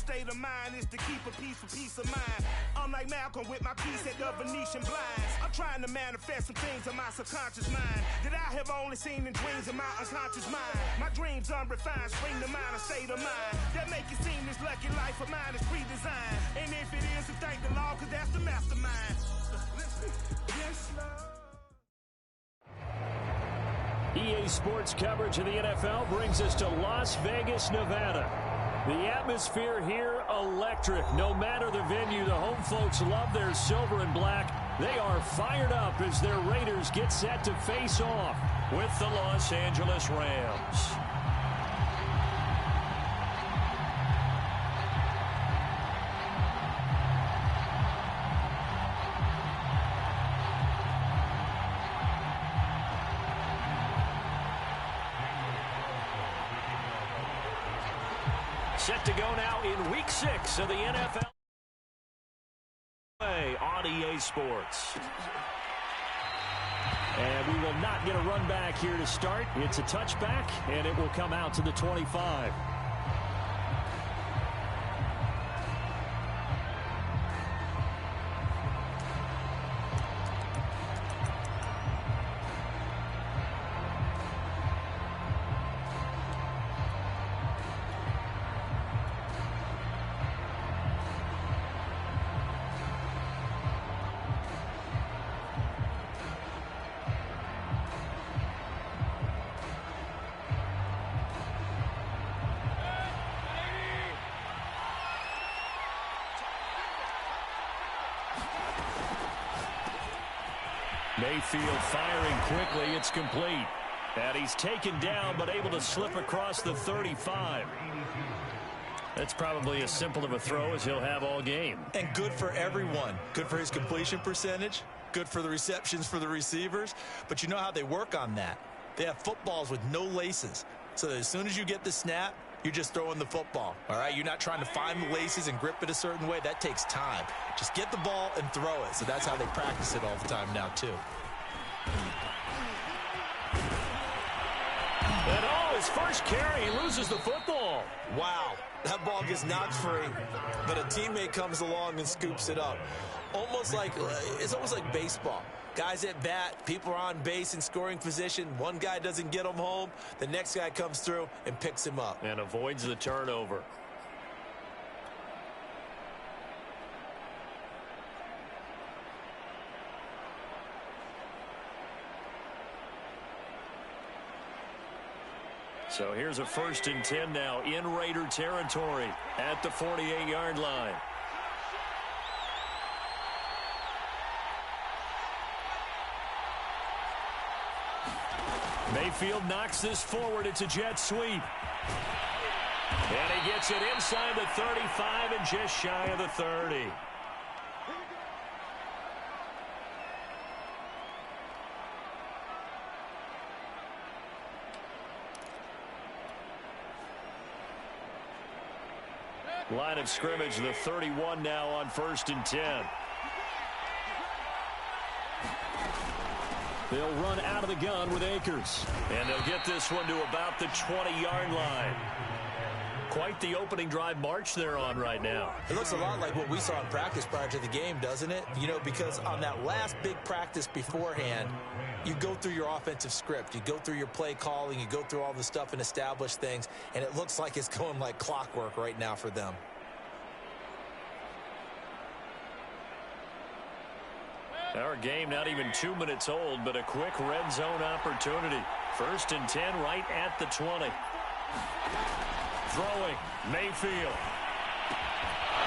state of mind is to keep a peace of mind. I'm like Malcolm with my piece at the Venetian blinds. I'm trying to manifest some things in my subconscious mind that I have only seen in dreams in my unconscious mind. My dreams unrefined, spring to mind, a state of mind that make it seem this lucky life of mine is pre-designed. And if it is, then thank the Lord, cause that's the mastermind. Yes, Lord. EA Sports coverage of the NFL brings us to Las Vegas, Nevada. The atmosphere here, electric. No matter the venue, the home folks love their silver and black. They are fired up as their Raiders get set to face off with the Los Angeles Rams. Set to go now in Week 6 of the NFL on EA Sports. And we will not get a run back here to start. It's a touchback, and it will come out to the 25. Mayfield firing quickly. It's complete. And he's taken down, but able to slip across the 35. That's probably as simple of a throw as he'll have all game. And good for everyone. Good for his completion percentage. Good for the receptions for the receivers. But you know how they work on that. They have footballs with no laces. So that as soon as you get the snap, you're just throwing the football. All right? You're not trying to find the laces and grip it a certain way. That takes time. Just get the ball and throw it. So that's how they practice it all the time now, too. And his first carry, he loses the football. Wow. That ball gets knocked free, but a teammate comes along and scoops it up. It's almost like baseball. Guys at bat, people are on base in scoring position. One guy doesn't get him home. The next guy comes through and picks him up. And avoids the turnover. So here's a 1st and 10 now in Raider territory at the 48-yard line. Mayfield knocks this forward. It's a jet sweep. And he gets it inside the 35 and just shy of the 30. Line of scrimmage, the 31 now on 1st and 10. They'll run out of the gun with Akers. And they'll get this one to about the 20-yard line. Quite the opening drive march they're on right now. It looks a lot like what we saw in practice prior to the game, doesn't it? You know, because on that last big practice beforehand, you go through your offensive script. You go through your play calling. You go through all the stuff and establish things. And it looks like it's going like clockwork right now for them. Our game not even 2 minutes old, but a quick red zone opportunity. 1st and 10 right at the 20. Throwing, Mayfield.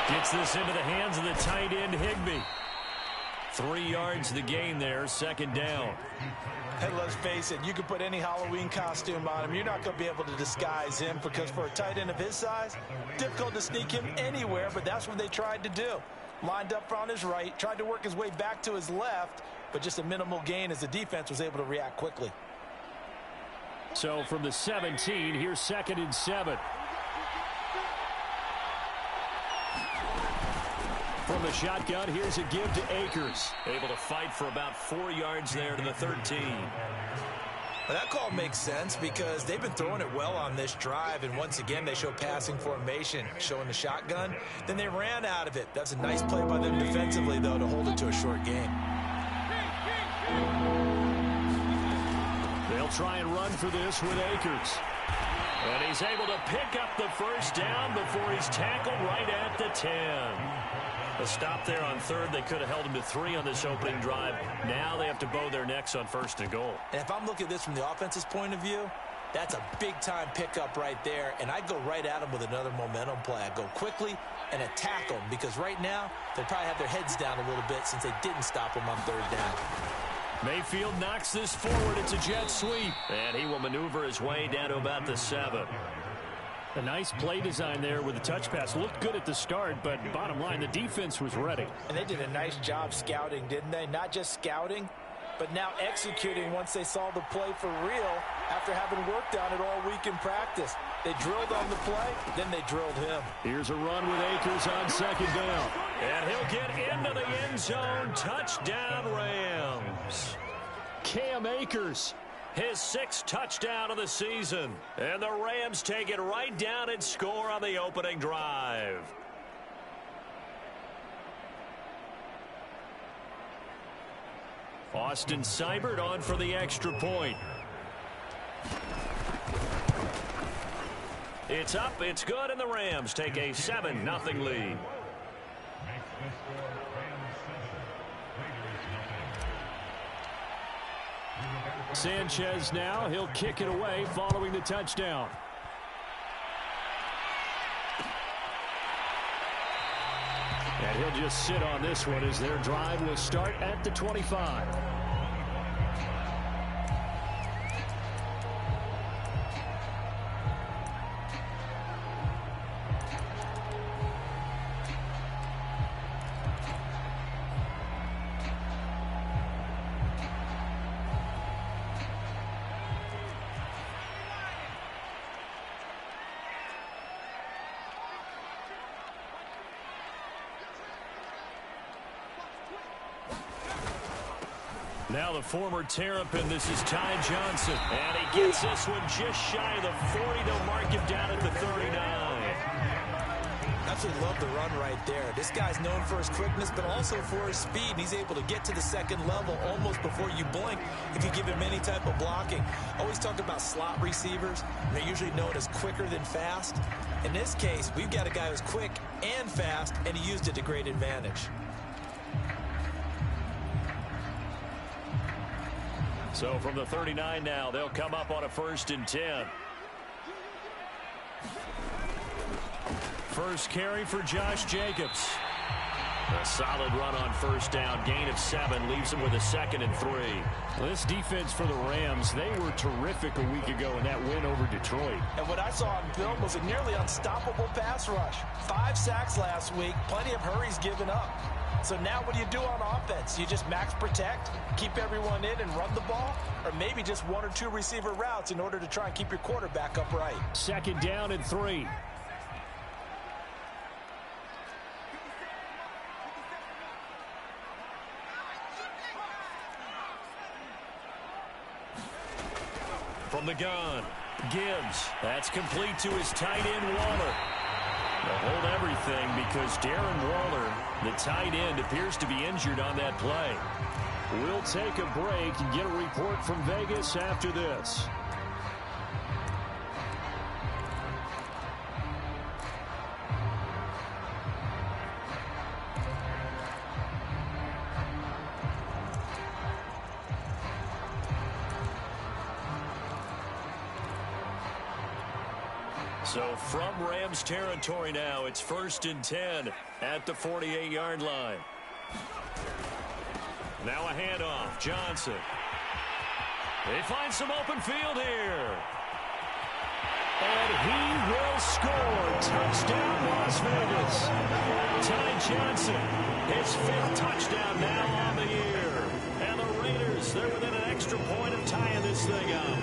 Gets this into the hands of the tight end, Higbee. 3 yards the gain there, 2nd down. Hey, let's face it, you can put any Halloween costume on him. You're not going to be able to disguise him because for a tight end of his size, difficult to sneak him anywhere, but that's what they tried to do. Lined up on his right, tried to work his way back to his left, but just a minimal gain as the defense was able to react quickly. So from the 17, here's 2nd and 7. From the shotgun, here's a give to Akers. Able to fight for about 4 yards there to the 13. Well, that call makes sense because they've been throwing it well on this drive, and once again they show passing formation, showing the shotgun. Then they ran out of it. That's a nice play by them defensively, though, to hold it to a short game. They'll try and run for this with Akers. And he's able to pick up the first down before he's tackled right at the 10. A stop there on third. They could have held him to 3 on this opening drive. Now they have to bow their necks on first and goal. And if I'm looking at this from the offense's point of view, that's a big-time pickup right there. And I'd go right at him with another momentum play. I'd go quickly and attack them because right now they probably have their heads down a little bit since they didn't stop him on third down. Mayfield knocks this forward. It's a jet sweep. And he will maneuver his way down to about the 7. A nice play design there with the touch pass. Looked good at the start, but bottom line, the defense was ready. And they did a nice job scouting, didn't they? Not just scouting, but now executing once they saw the play for real after having worked on it all week in practice. They drilled on the play, then they drilled him. Here's a run with Akers on second down. And he'll get into the end zone. Touchdown, Rams. Cam Akers, his 6th touchdown of the season. And the Rams take it right down and score on the opening drive. Austin Seibert on for the extra point. It's up, it's good, and the Rams take a 7-0 lead. Sanchez now, he'll kick it away following the touchdown. And he'll just sit on this one as their drive will start at the 25. Now the former Terrapin, this is Ty Johnson. And he gets this one just shy of the 40. They'll mark him down at the 39. Absolutely love the run right there. This guy's known for his quickness, but also for his speed. He's able to get to the second level almost before you blink if you give him any type of blocking. Always talk about slot receivers. They're usually known as quicker than fast. In this case, we've got a guy who's quick and fast, and he used it to great advantage. So from the 39 now, they'll come up on a 1st and 10. First carry for Josh Jacobs. A solid run on first down. Gain of 7 leaves him with a 2nd and 3. Well, this defense for the Rams, they were terrific a week ago in that win over Detroit. And what I saw on film was a nearly unstoppable pass rush. 5 sacks last week, plenty of hurries given up. So now what do you do on offense? You just max protect, keep everyone in and run the ball? Or maybe just 1 or 2 receiver routes in order to try and keep your quarterback upright? 2nd down and 3. From the gun, Gibbs. That's complete to his tight end, Waller. They'll hold everything because Darren Waller, the tight end, appears to be injured on that play. We'll take a break and get a report from Vegas after this. So from Rams territory now, it's 1st and 10 at the 48-yard line. Now a handoff. Johnson. They find some open field here. And he will score. Touchdown, Las Vegas. Ty Johnson, his 5th touchdown now on the year. And the Raiders, they're within an extra point of tying this thing up.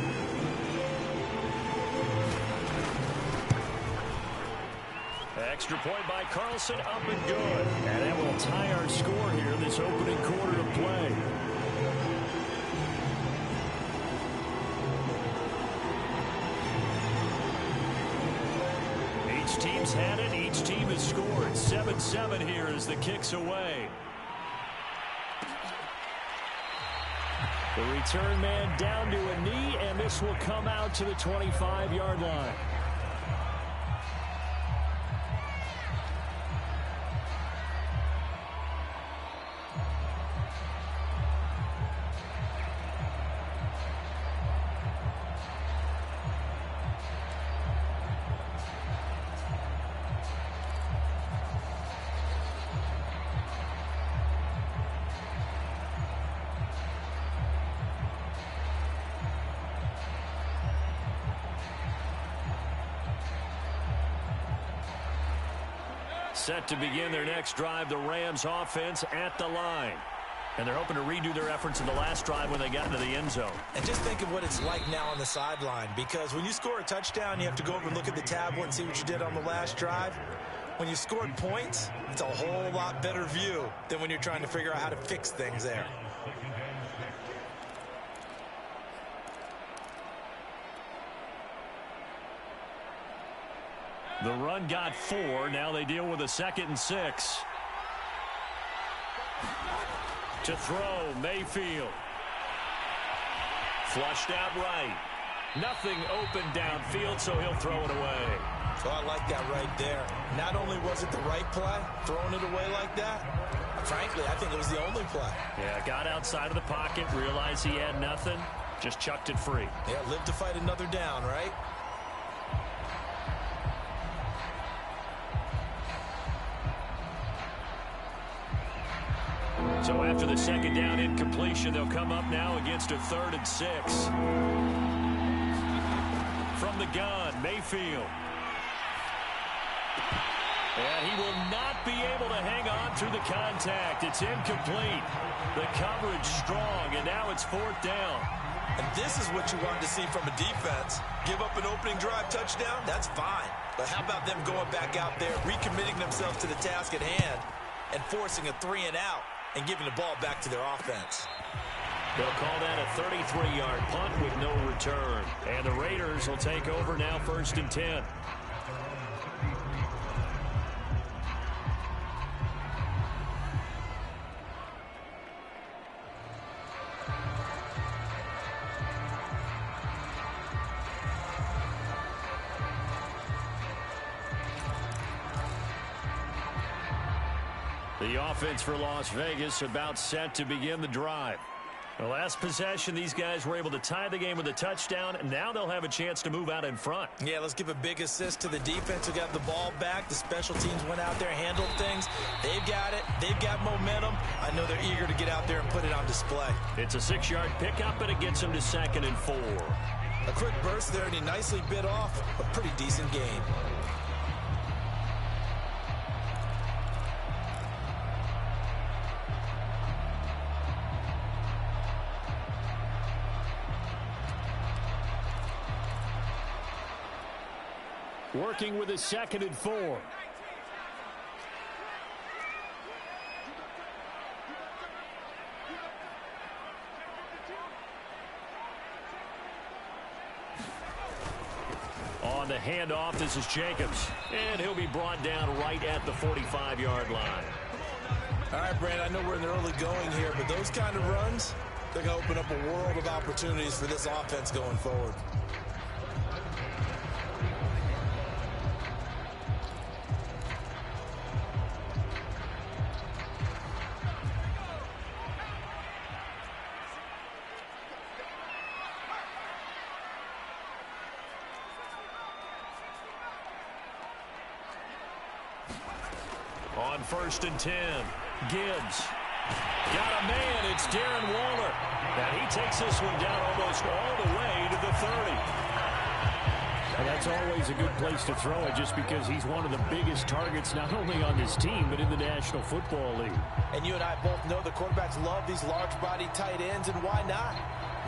Extra point by Carlson, up and good. And that will tie our score here in this opening quarter of play. and 7 here as the kick's away. The return man down to a knee, and this will come out to the 25-yard line. Set to begin their next drive, the Rams offense at the line. And they're hoping to redo their efforts in the last drive when they got into the end zone. And just think of what it's like now on the sideline, because when you score a touchdown, you have to go over and look at the tablet and see what you did on the last drive. When you scored points, it's a whole lot better view than when you're trying to figure out how to fix things there. The run got 4. Now they deal with a 2nd and 6. To throw, Mayfield. Flushed out right. Nothing open downfield, so he'll throw it away. So I like that right there. Not only was it the right play, throwing it away like that, frankly, I think it was the only play. Yeah, got outside of the pocket, realized he had nothing, just chucked it free. Yeah, live to fight another down, right? So after the 2nd down incompletion, they'll come up now against a 3rd and 6. From the gun, Mayfield. And he will not be able to hang on through the contact. It's incomplete. The coverage strong, and now it's 4th down. And this is what you want to see from a defense. Give up an opening drive touchdown, that's fine. But how about them going back out there, recommitting themselves to the task at hand, and forcing a 3-and-out? And giving the ball back to their offense. They'll call that a 33-yard punt with no return. And the Raiders will take over now, 1st and 10. The offense for Las Vegas about set to begin the drive. The last possession, these guys were able to tie the game with a touchdown, and now they'll have a chance to move out in front. Yeah, let's give a big assist to the defense who got the ball back. The special teams went out there, handled things. They've got it. They've got momentum. I know they're eager to get out there and put it on display. It's a 6-yard pickup, and it gets them to 2nd and 4. A quick burst there, and he nicely bit off a pretty decent gain. Working with a 2nd and 4. On the handoff, this is Jacobs. And he'll be brought down right at the 45-yard line. All right, Brand, I know we're in the early going here, but those kind of runs, they're going to open up a world of opportunities for this offense going forward. On 1st and 10, Gibbs. Got a man, it's Darren Waller. And he takes this one down almost all the way to the 30. And that's always a good place to throw it, just because he's one of the biggest targets not only on this team but in the National Football League. And you and I both know the quarterbacks love these large-body tight ends, and why not?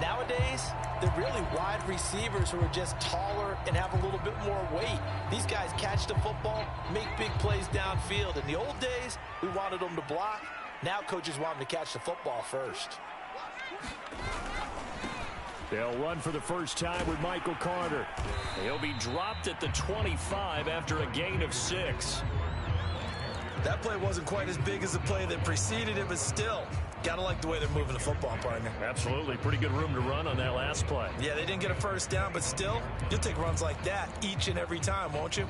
Nowadays, they're really wide receivers who are just taller and have a little bit more weight. These guys catch the football, make big plays downfield. In the old days, we wanted them to block. Now coaches want them to catch the football first. They'll run for the first time with Michael Carter. He'll be dropped at the 25 after a gain of 6. That play wasn't quite as big as the play that preceded it, but still, gotta like the way they're moving the football, partner. Absolutely. Pretty good room to run on that last play. Yeah, they didn't get a first down, but still, you'll take runs like that each and every time, won't you?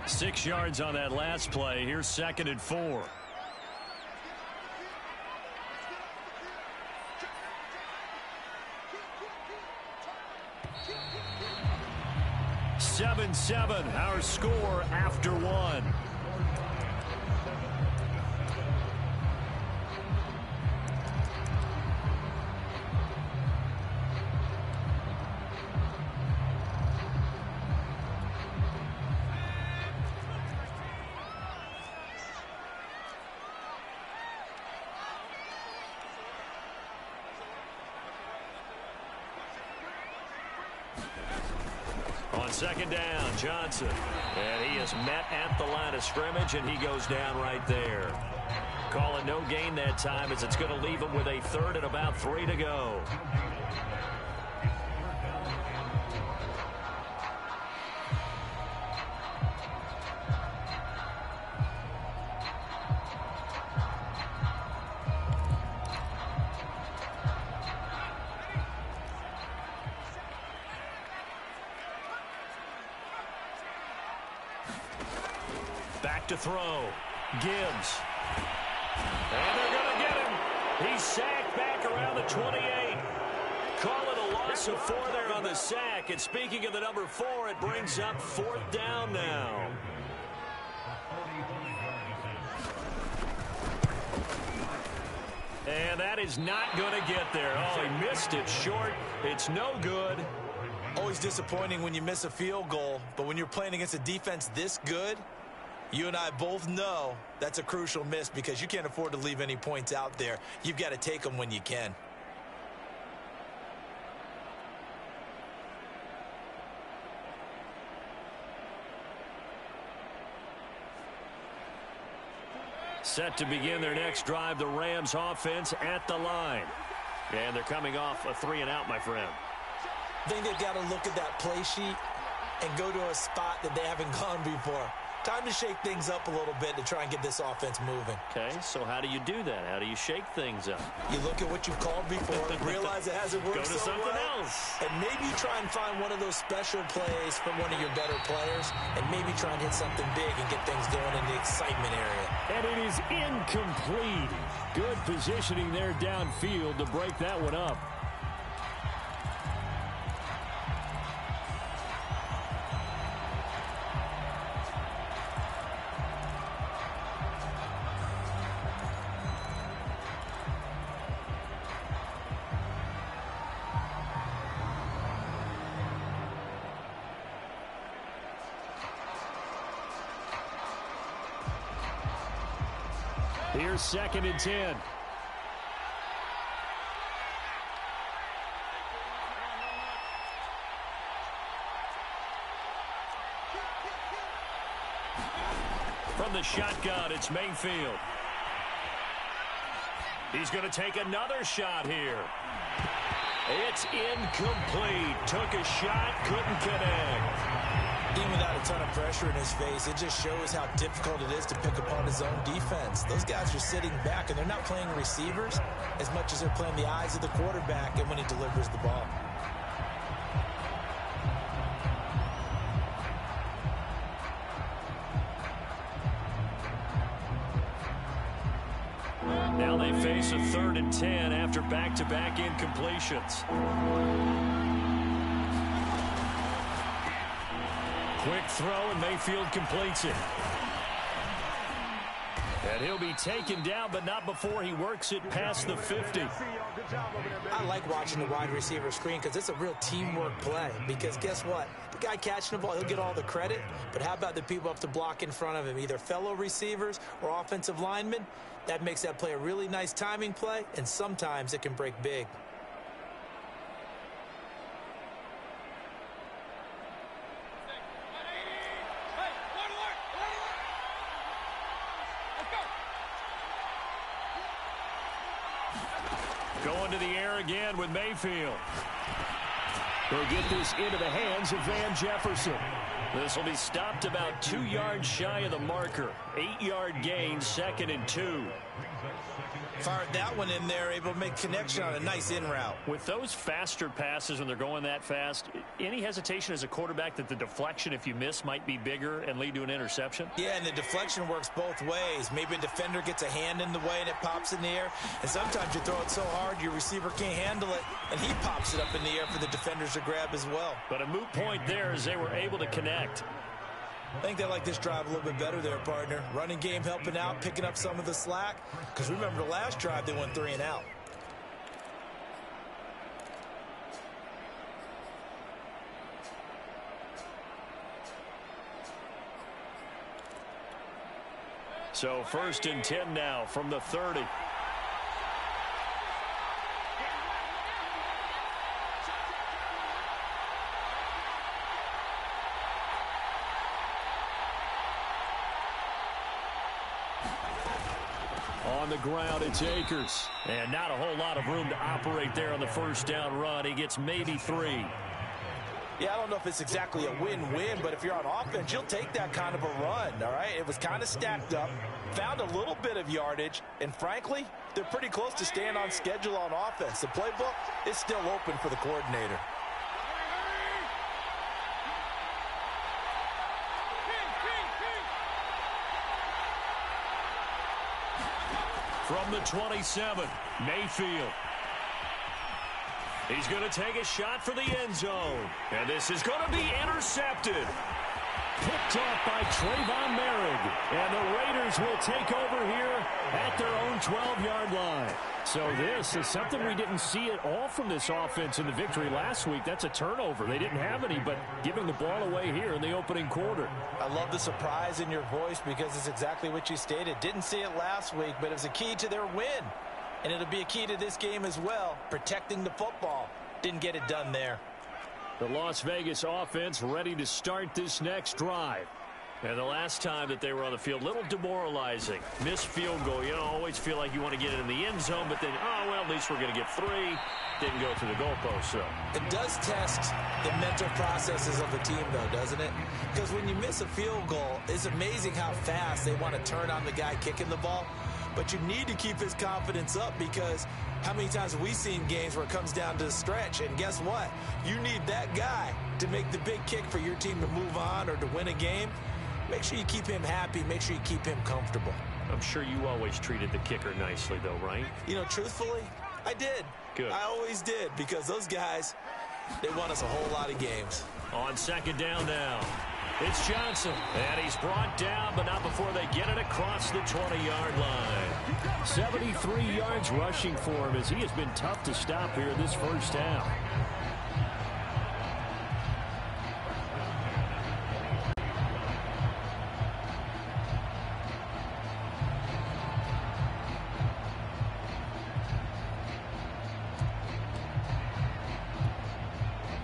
Six yards on that last play. Here's 2nd and 4. Seven, our score after 1. On 2nd down, Johnson. And he is met at the line of scrimmage, and he goes down right there. Call it no gain that time, as it's going to leave him with a 3rd and about 3 to go. Back to throw. Gibbs. And they're going to get him. He's sacked back around the 28. Call it a loss of 4 there on the sack. And speaking of the number 4, it brings up 4th down now. And that is not going to get there. Oh, he missed it short. It's no good. Always disappointing when you miss a field goal, but when you're playing against a defense this good, you and I both know that's a crucial miss because you can't afford to leave any points out there. You've got to take them when you can. Set to begin their next drive, the Rams offense at the line. And they're coming off a 3-and-out, my friend. I think they've got to look at that play sheet and go to a spot that they haven't gone before. Time to shake things up a little bit to try and get this offense moving. Okay, so how do you do that? How do you shake things up? You look at what you've called before, realize it hasn't worked Go to so something well, else. and maybe try and find one of those special plays from one of your better players, and maybe try and hit something big and get things going in the excitement area. And it is incomplete. Good positioning there downfield to break that one up. Here's 2nd and 10. From the shotgun, it's Mayfield. He's going to take another shot here. It's incomplete. Took a shot, couldn't connect. Even without a ton of pressure in his face, it just shows how difficult it is to pick apart his own defense. Those guys are sitting back, and they're not playing receivers as much as they're playing the eyes of the quarterback and when he delivers the ball. Now they face a 3rd and 10 after back-to-back incompletions. Quick throw, and Mayfield completes it. And he'll be taken down, but not before he works it past the 50. I like watching the wide receiver screen because it's a real teamwork play. Because guess what? The guy catching the ball, he'll get all the credit. But how about the people up to block in front of him, either fellow receivers or offensive linemen? That makes that play a really nice timing play, and sometimes it can break big. Going to the air again with Mayfield. They get this into the hands of Van Jefferson. This will be stopped about 2 yards shy of the marker. 8-yard gain, 2nd and 2. Fired that one in there, able to make connection on a nice in route. With those faster passes when they're going that fast, any hesitation as a quarterback that the deflection, if you miss, might be bigger and lead to an interception? Yeah, and the deflection works both ways. Maybe a defender gets a hand in the way and it pops in the air. And sometimes you throw it so hard your receiver can't handle it, and he pops it up in the air for the defenders to grab as well. But a moot point there as they were able to connect. I think they like this drive a little bit better there, partner. Running game helping out, picking up some of the slack. Because remember the last drive, they went 3 and out. So 1st and 10 now from the 30. On the ground, it's Akers. And not a whole lot of room to operate there on the 1st down run. He gets maybe 3. Yeah, I don't know if it's exactly a win-win, but if you're on offense, you'll take that kind of a run, all right? It was kind of stacked up, found a little bit of yardage, and frankly, they're pretty close to staying on schedule on offense. The playbook is still open for the coordinator. From the 27, Mayfield. He's going to take a shot for the end zone. And this is going to be intercepted. Picked off by Trayvon Merrick. And the Raiders will take over here at their own 12-yard line. So this is something we didn't see at all from this offense in the victory last week. That's a turnover. They didn't have any, but giving the ball away here in the opening quarter. I love the surprise in your voice because it's exactly what you stated. Didn't see it last week, but it was a key to their win. And it'll be a key to this game as well, protecting the football. Didn't get it done there. The Las Vegas offense ready to start this next drive. And the last time that they were on the field, little demoralizing. Missed field goal. You know, always feel like you want to get it in the end zone, but then, oh, well, at least we're going to get 3. Didn't go through the goalpost, so. It does test the mental processes of the team, though, doesn't it? Because when you miss a field goal, it's amazing how fast they want to turn on the guy kicking the ball. But you need to keep his confidence up because how many times have we seen games where it comes down to the stretch? And guess what? You need that guy to make the big kick for your team to move on or to win a game. Make sure you keep him happy. Make sure you keep him comfortable. I'm sure you always treated the kicker nicely, though, right? You know, truthfully, I did. Good. I always did because those guys, they won us a whole lot of games. On 2nd down now. It's Johnson, and he's brought down, but not before they get it across the 20-yard line. 73 yards rushing for him as he has been tough to stop here in this 1st half.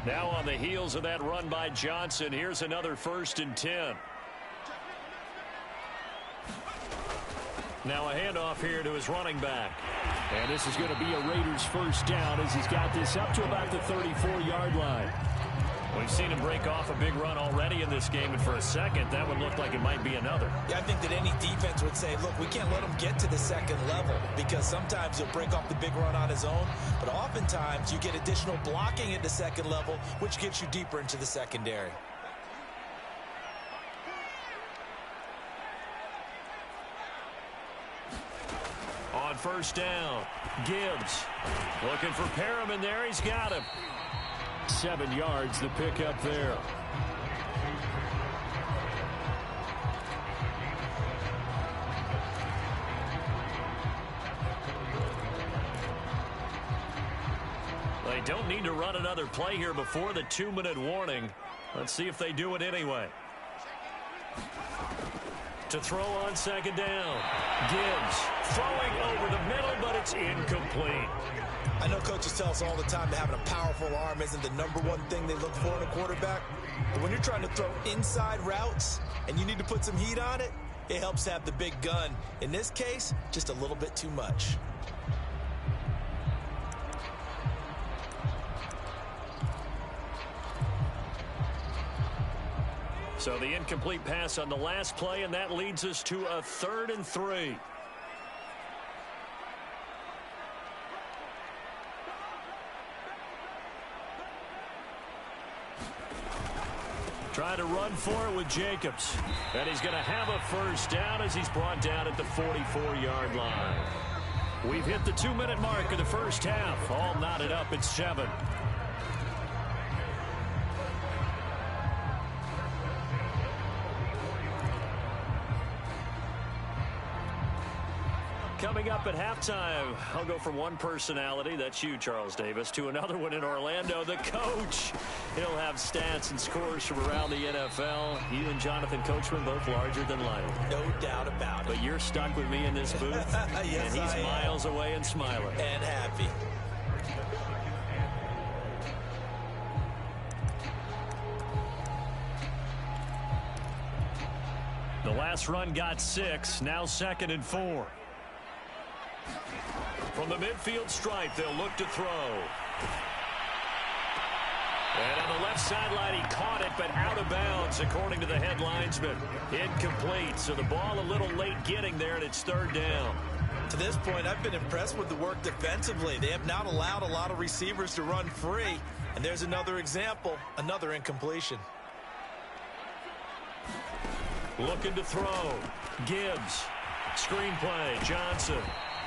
Now on the heels of that run by Johnson, here's another 1st and 10. Now a handoff here to his running back. And this is going to be a Raiders 1st down as he's got this up to about the 34-yard line. We've seen him break off a big run already in this game, and for a second, that one looked like it might be another. Yeah, I think that any defense would say, look, we can't let him get to the 2nd level because sometimes he'll break off the big run on his own, but oftentimes you get additional blocking at the 2nd level, which gets you deeper into the secondary. On 1st down, Gibbs looking for Perriman there. He's got him. 7 yards, the pickup there. They don't need to run another play here before the 2-minute warning. Let's see if they do it anyway. To throw on 2nd down. Gibbs throwing over the middle, but it's incomplete. I know coaches tell us all the time that having a powerful arm isn't the #1 thing they look for in a quarterback. But when you're trying to throw inside routes and you need to put some heat on it, it helps have the big gun. In this case, just a little bit too much. So the incomplete pass on the last play, and that leads us to a 3rd and 3. Trying to run for it with Jacobs. And he's going to have a first down as he's brought down at the 44-yard line. We've hit the 2-minute mark of the first half. All knotted up at 7. Coming up at halftime, I'll go from one personality, that's you, Charles Davis, to another one in Orlando, the coach. He'll have stats and scores from around the NFL. You and Jonathan Coachman both larger than life. No doubt about it. But you're stuck with me in this booth, yes, and he's miles away and smiling. And happy. The last run got 6, now 2nd and 4. From the midfield stripe, they'll look to throw. And on the left sideline, he caught it, but out of bounds, according to the head linesman. Incomplete, so the ball a little late getting there, and it's 3rd down. To this point, I've been impressed with the work defensively. They have not allowed a lot of receivers to run free. And there's another example, another incompletion. Looking to throw. Gibbs. Screenplay. Johnson.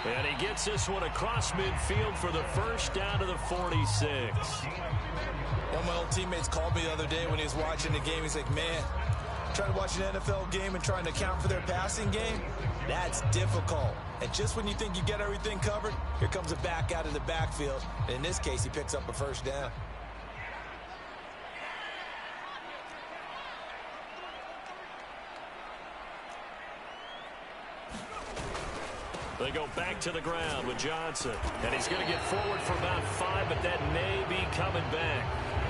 And he gets this one across midfield for the first down to the 46. One of my old teammates called me the other day when he was watching the game. He's like, man, trying to watch an NFL game and trying to account for their passing game, that's difficult. And just when you think you get everything covered, here comes a back out of the backfield. And in this case, he picks up a first down. They go back to the ground with Johnson. And he's going to get forward for about 5, but that may be coming back.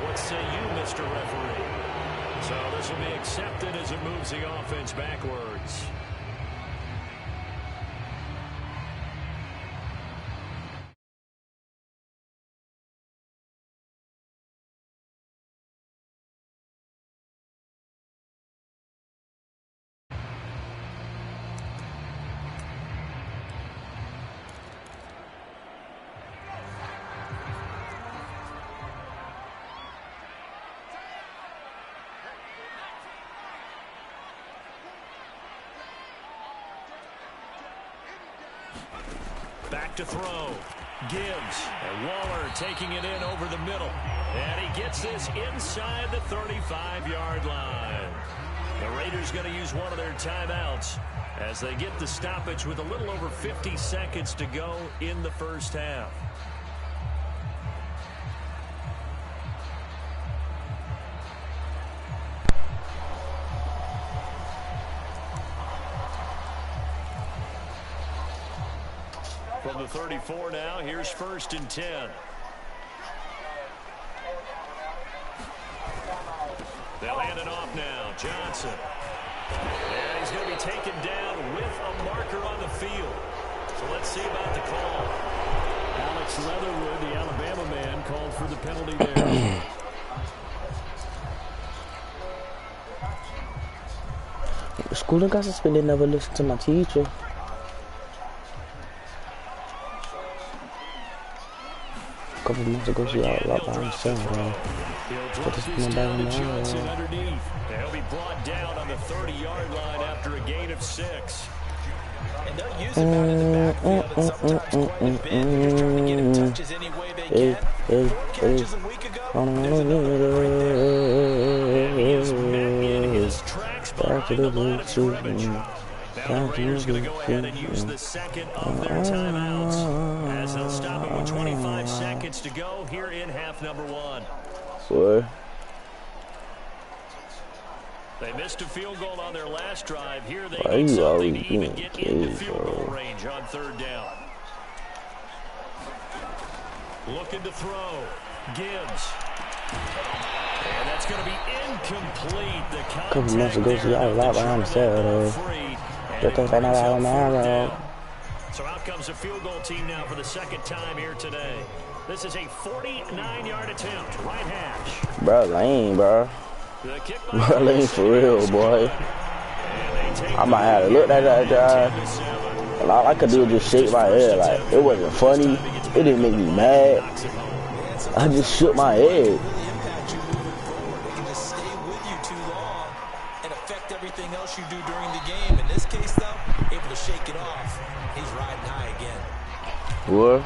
What say you, Mr. Referee? So this will be accepted as it moves the offense backwards. Back to throw. Gibbs. And Waller taking it in over the middle. And he gets this inside the 35-yard line. The Raiders going to use one of their timeouts as they get the stoppage with a little over 50 seconds to go in the first half. From the 34 now, here's 1st and 10. They'll hand it off now. Johnson. And he's going to be taken down with a marker on the field. So let's see about the call. Alex Leatherwood, the Alabama man, called for the penalty there. The school got suspended, never listened to my teacher. A couple months ago, she out locked by himself, bro. But this one back in the underneath. They'll be brought down on the 30-yard line after a gain of 6. And they'll use him out in the backfield and sometimes quite a bit. They're just trying to get him touches any way they can. 4 catches a week ago. There's another right there. And he is met in his tracks behind the line of scrimmage. Now the Raiders going to go ahead and use the second of their timeouts as they'll stop it with 25 seconds to go here in half number 1. Boy. They missed a field goal on their last drive. Here they need something to even get into field goal range on 3rd down. Looking to throw. Gibbs. And that's going to be incomplete. The contact A couple months ago, she out a lot behind himself. So out comes a field goal team now for the 2nd time here today. This is a 49-yard attempt, right hash. Bro, lame, bro. Well, ain't for real, boy. I might have to look at that guy. And all I could do was just shake my head. Like, it wasn't funny. It didn't make me mad. I just shook my head. It can just stay with you too long and affect everything else you do during the game. In this case, though, able to shake it off. He's riding high again. What?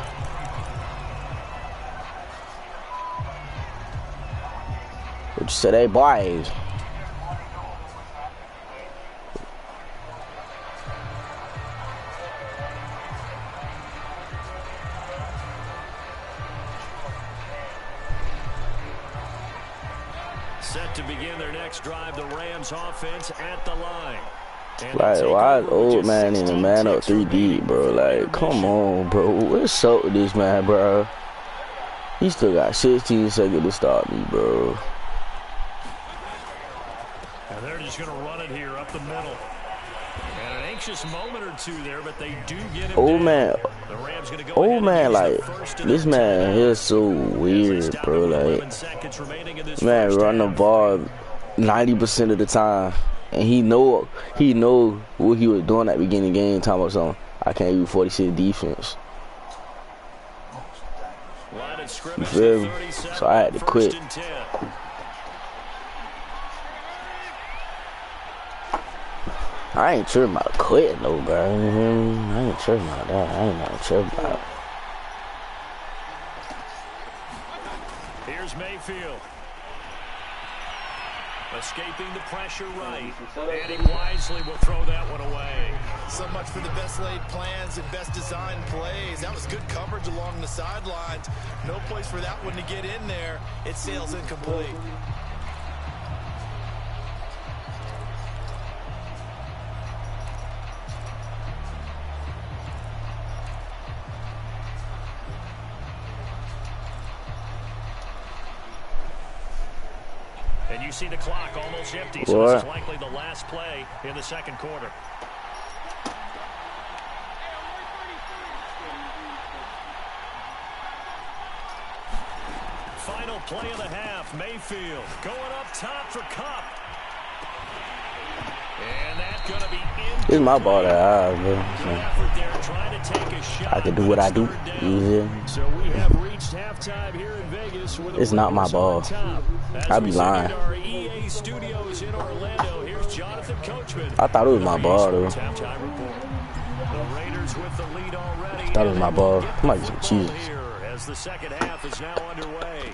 What you say, boys? Set to begin their next drive, the Rams offense at the line. Like, why is old man in the man up 3 deep, bro? Like, come on, bro. What's up with this man, bro? He still got 16 seconds to stop me, bro. And they're just going to run it here up the middle. And an anxious moment or two there, but they do get him Old down. man, The Rams going to go old man, ahead and use like, the first this and man 10. here is so weird, bro. Like, 11 seconds remaining in this man first run the half. ball 90% of the time, and he know what he was doing at the beginning of the game. Talking about something, I can't do 46 defense. Line of You scrimmage feel me? 37, So I had to quit. first and 10. I ain't tripping about quitting though, bro. I ain't tripping about that. I ain't nothing tripping about. Here's Mayfield. Escaping the pressure right. And he wisely will throw that one away. So much for the best laid plans and best designed plays. That was good coverage along the sidelines. No place for that one to get in there. It sails incomplete. And you see the clock almost empty, so this is likely the last play in the second quarter. Final play of the half, Mayfield going up top for Cup. And that's going to be in. This is my ball that I have, Good bro. effort there, trying to take a shot. I can do what I do. Easy. So we have reached halftime here in Vegas with It's not my Raiders ball. on top. I be lying. Our EA studios in Orlando. Here's Jonathan Coachman. I thought it was my ball, though. Halftime report. The Raiders with the lead already. I thought it was my ball. I might get some cheese. Here as the second half is now underway.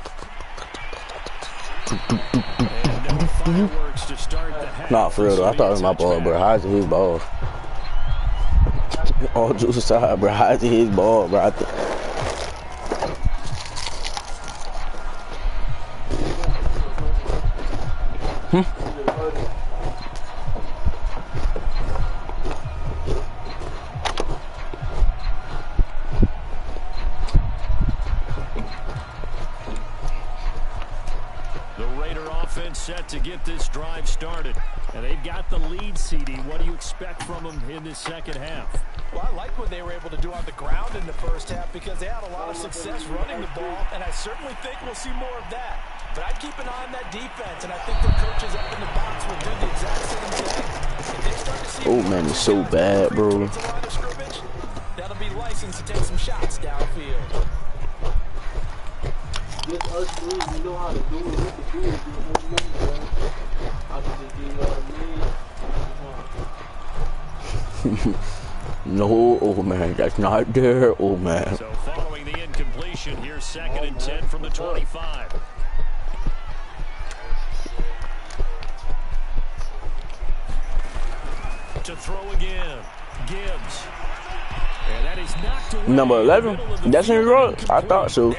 And no fireworks to start the half. Nah, for real though. I thought it was my ball, bro. How's it his ball? All jokes aside, bro. How's it his ball, bro? Set to get this drive started, and they've got the lead. CD, what do you expect from them in this second half? Well, I like what they were able to do on the ground in the first half because they had a lot of success running the ball, and I certainly think we'll see more of that. But I'd keep an eye on that defense, and I think their coaches up in the box will do the exact same thing. If they start to see oh man, it's so bad, bro. That'll be licensed to take some shots downfield. Just us three, we know how to do it. We can do it. I can just do what I need. No, oh man, that's not there, oh man. So following the incompletion, here's 2nd and 10 from the 25. To throw again, Gibbs. And that is knocked away. Number 11? That's in row. I thought so.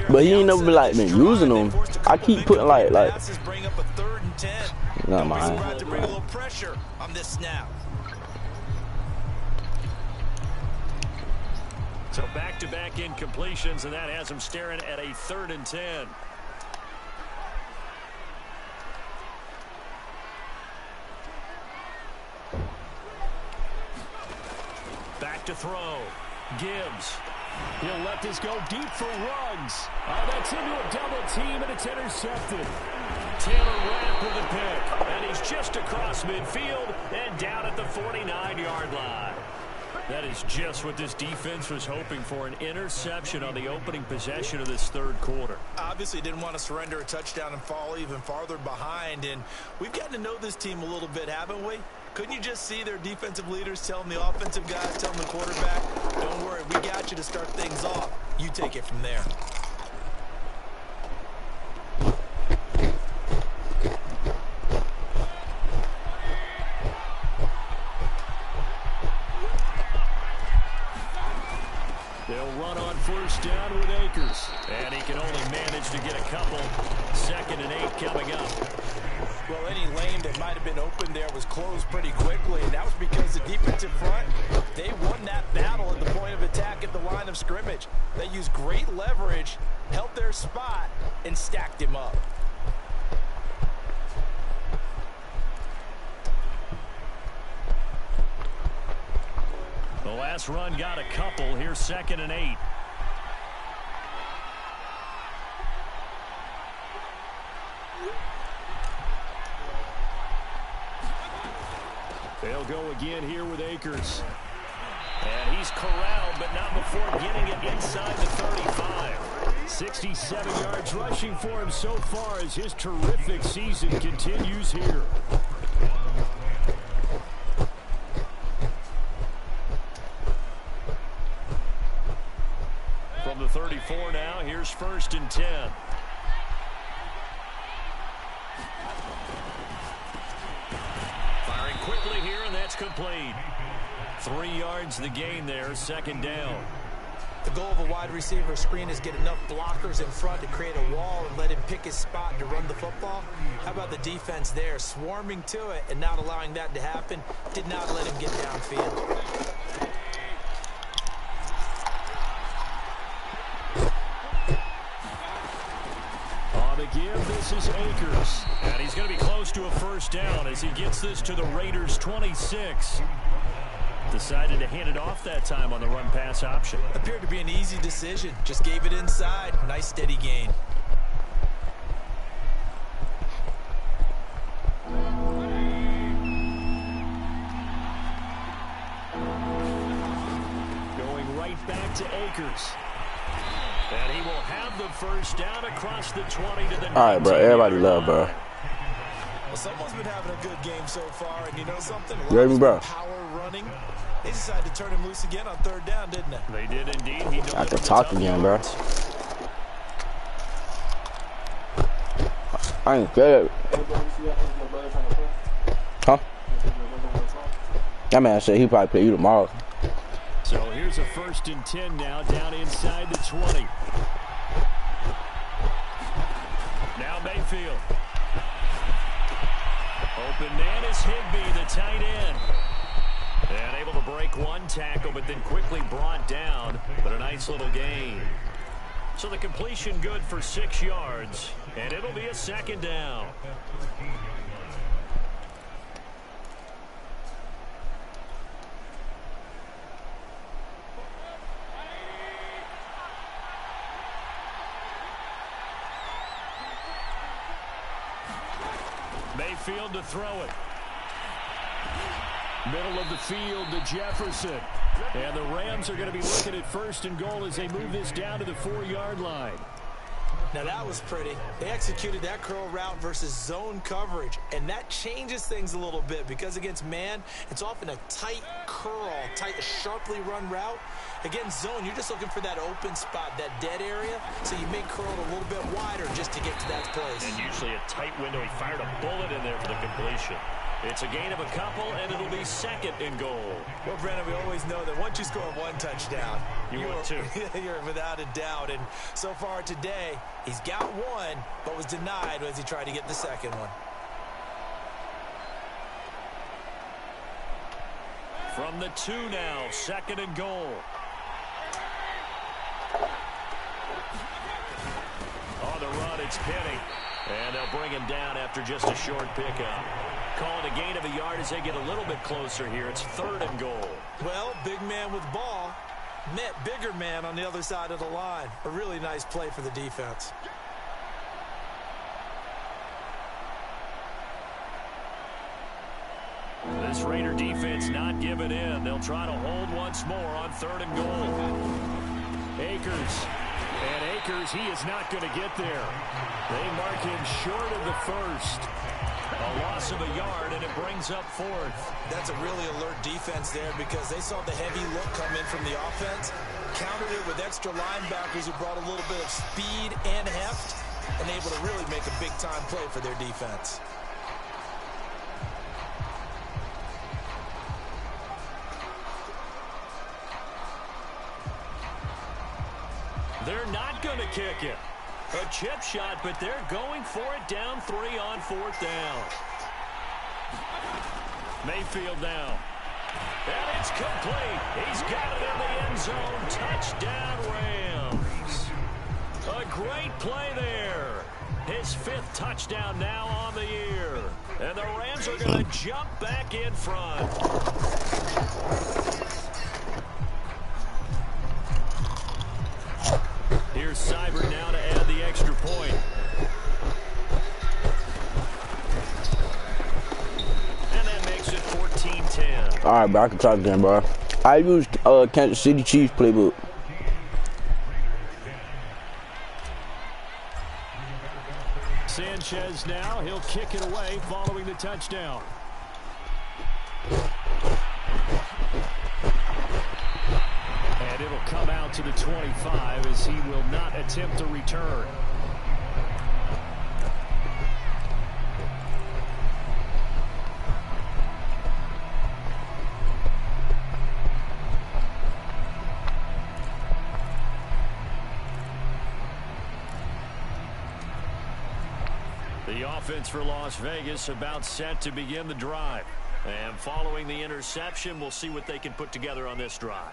But he ain't never been like been using them. I keep putting like not mine. So back-to-back incompletions, and that has him staring at a 3rd and 10. Back to throw. Gibbs. He'll let this go deep for Ruggs. Oh, that's into a double team, and it's intercepted. Taylor Rapp with a pick. And he's just across midfield and down at the 49-yard line. That is just what this defense was hoping for, an interception on the opening possession of this third quarter. Obviously didn't want to surrender a touchdown and fall even farther behind. And we've gotten to know this team a little bit, haven't we? Couldn't you just see their defensive leaders telling the offensive guys, telling the quarterback, don't worry, we got you to start things off. You take it from there. They'll run on first down with Akers. And he can only manage to get a couple. 2nd and 8 coming up. Well, any lane that might have been open there was closed pretty quickly, and that was because the defensive front, they won that battle at the point of attack at the line of scrimmage. They used great leverage, held their spot, and stacked him up. The last run got a couple. Here's 2nd and 8. They'll go again here with Akers. And he's corralled, but not before getting it inside the 35. 67 yards rushing for him so far as his terrific season continues here. From the 34 now, here's 1st and 10. Firing quickly here, and that's complete. 3 yards the gain there, 2nd down. The goal of a wide receiver screen is get enough blockers in front to create a wall and let him pick his spot to run the football. How about the defense there, swarming to it and not allowing that to happen? Did not let him get downfield. Give, this is Akers. And he's going to be close to a first down as he gets this to the Raiders' 26. Decided to hand it off that time on the run-pass option. Appeared to be an easy decision. Just gave it inside. Nice steady gain. Going right back to Akers. And he will have the first down across the 20 to the 19. All right, bro. Everybody love, bro. Well, someone's been having a good game so far, and you know something? You heard me, bro? Power running. They decided to turn him loose again on 3rd down, didn't they? They did indeed. He I can talk again, bro. I ain't scared. Huh? That man said he probably play you tomorrow. So here's a 1st and 10 now, down inside the 20. Now Mayfield. Open man is Higbee, the tight end. And able to break one tackle, but then quickly brought down. But a nice little gain. So the completion good for 6 yards, and it'll be a 2nd down. Mayfield to throw it. Middle of the field to Jefferson. And the Rams are going to be looking at 1st and goal as they move this down to the 4-yard line. Now that was pretty. They executed that curl route versus zone coverage, and that changes things a little bit because against man, it's often a tight curl, sharply run route. Against zone, you're just looking for that open spot, that dead area, so you make curl a little bit wider just to get to that place. And usually a tight window. He fired a bullet in there for the completion. It's a gain of a couple, and it'll be 2nd and goal. Well, Brandon, we always know that once you score one touchdown, you win 2. You're without a doubt. And so far today, he's got one, but was denied as he tried to get the 2nd one. From the 2 now, 2nd and goal. On the run, it's Penny. And they'll bring him down after just a short pickup. Call it a gain of a yard as they get a little bit closer here. It's 3rd and goal. Well, big man with ball met bigger man on the other side of the line. A really nice play for the defense. this Raider defense not giving in. They'll try to hold once more on 3rd and goal. Akers. And Akers, he is not going to get there. They mark him short of the first. A loss of a yard, and it brings up 4th. That's a really alert defense there because they saw the heavy look come in from the offense, countered it with extra linebackers who brought a little bit of speed and heft, and able to really make a big-time play for their defense. They're not going to kick it. A chip shot, but they're going for it down 3 on 4th down. Mayfield now. And it's complete. He's got it in the end zone. Touchdown, Rams. A great play there. His 5th touchdown now on the year. And the Rams are going to jump back in front. Here's Seibert now to add the extra point. And that makes it 14-10. All right, bro, I can talk again, bro. I used Kansas City Chiefs playbook. Sanchez now, he'll kick it away following the touchdown. And it'll come out to the 25 as he will not attempt to return. The offense for Las Vegas about set to begin the drive. And following the interception, we'll see what they can put together on this drive.